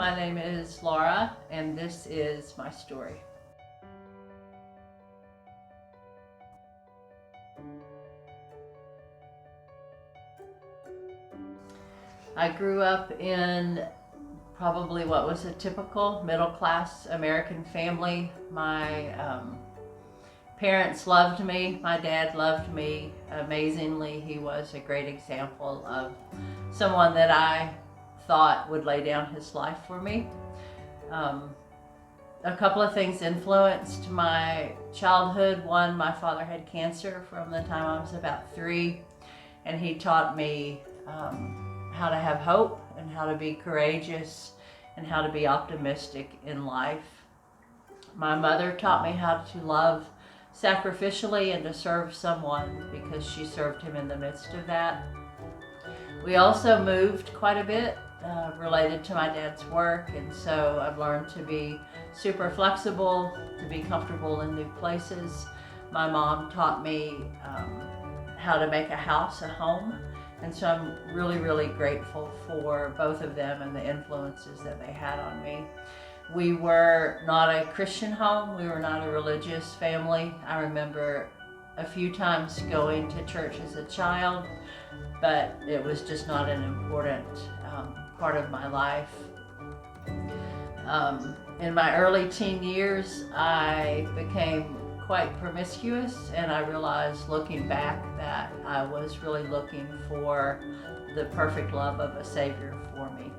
my name is Laura, and this is my story. I grew up in probably what was a typical middle-class American family. My parents loved me. My dad loved me amazingly. He was a great example of someone that I thought would lay down his life for me. A couple of things influenced my childhood. One, my father had cancer from the time I was about 3, and he taught me how to have hope and how to be courageous and how to be optimistic in life. My mother taught me how to love sacrificially and to serve someone because she served him in the midst of that. We also moved quite a bit related to my dad's work, and so I've learned to be super flexible, to be comfortable in new places. My mom taught me how to make a house a home, and so I'm really, really grateful for both of them and the influences that they had on me. We were not a Christian home. We were not a religious family. I remember a few times going to church as a child, but it was just not an important part of my life. In my early teen years, I became quite promiscuous, and I realized looking back that I was really looking for the perfect love of a Savior for me.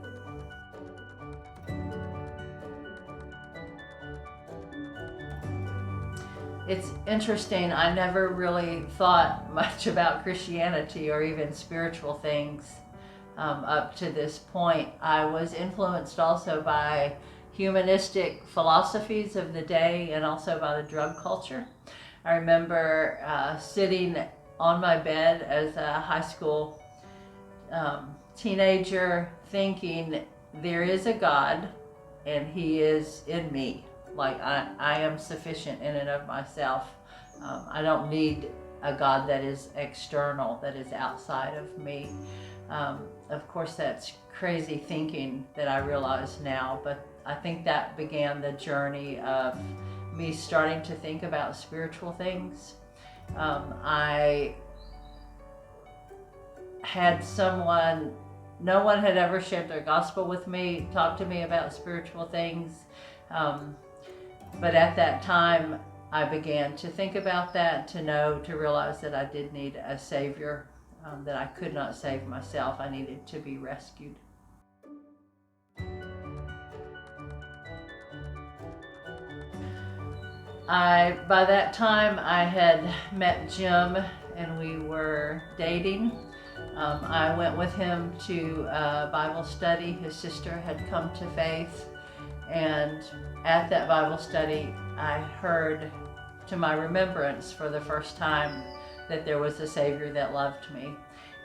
It's interesting, I never really thought much about Christianity or even spiritual things up to this point. I was influenced also by humanistic philosophies of the day and also by the drug culture. I remember sitting on my bed as a high school teenager thinking, there is a God and He is in me. Like I am sufficient in and of myself. I don't need a God that is external, that is outside of me. Of course, that's crazy thinking that I realize now, but I think that began the journey of me starting to think about spiritual things. I had someone, no one had ever shared their gospel with me, talked to me about spiritual things. But at that time, I began to think about that, to realize that I did need a Savior, that I could not save myself. I needed to be rescued. By that time, I had met Jim and we were dating. I went with him to a Bible study. His sister had come to faith, and at that Bible study, I heard to my remembrance for the first time that there was a Savior that loved me.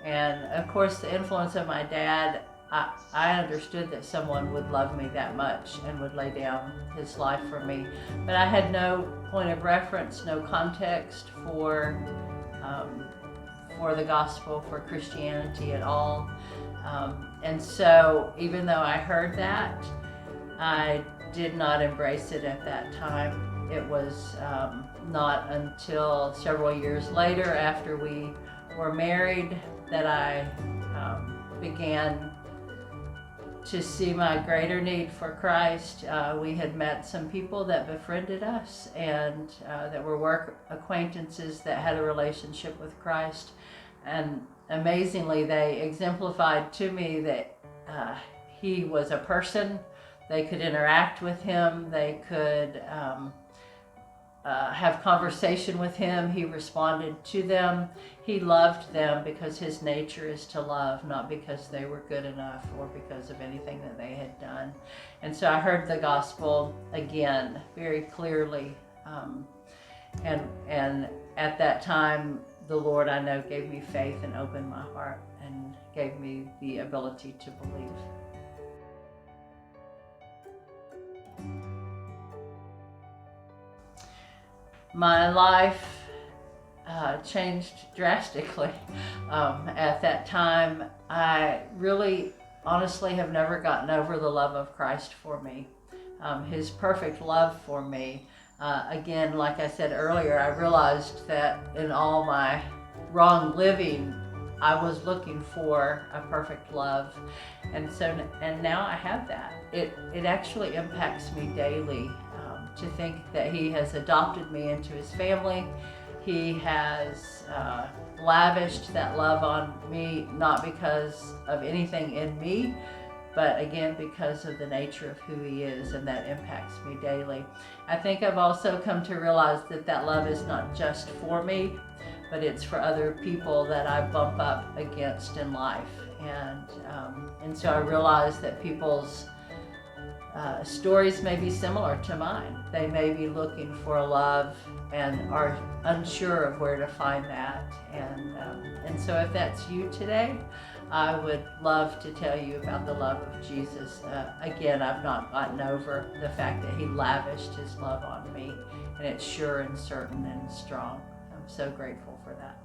And of course, the influence of my dad, I understood that someone would love me that much and would lay down his life for me. But I had no point of reference, no context for the gospel, for Christianity at all. And so even though I heard that, I did not embrace it at that time. It was not until several years later, after we were married, that I began to see my greater need for Christ. We had met some people that befriended us and that were work acquaintances that had a relationship with Christ. And amazingly, they exemplified to me that He was a person. They could interact with Him. They could have conversation with Him. He responded to them. He loved them because His nature is to love, not because they were good enough or because of anything that they had done. And so I heard the gospel again very clearly. And at that time, the Lord, I know, gave me faith and opened my heart and gave me the ability to believe. My life changed drastically. At that time, I really honestly have never gotten over the love of Christ for me, his perfect love for me. Again, like I said earlier, I realized that in all my wrong living, I was looking for a perfect love, and now I have that. It actually impacts me daily, to think that he has adopted me into his family. He has lavished that love on me, not because of anything in me, but again, because of the nature of who he is, and that impacts me daily. I think I've also come to realize that that love is not just for me, but it's for other people that I bump up against in life. And so I realize that people's stories may be similar to mine. They may be looking for a love and are unsure of where to find that. And so if that's you today, I would love to tell you about the love of Jesus. Again, I've not gotten over the fact that he lavished his love on me, and it's sure and certain and strong. I'm so grateful for that.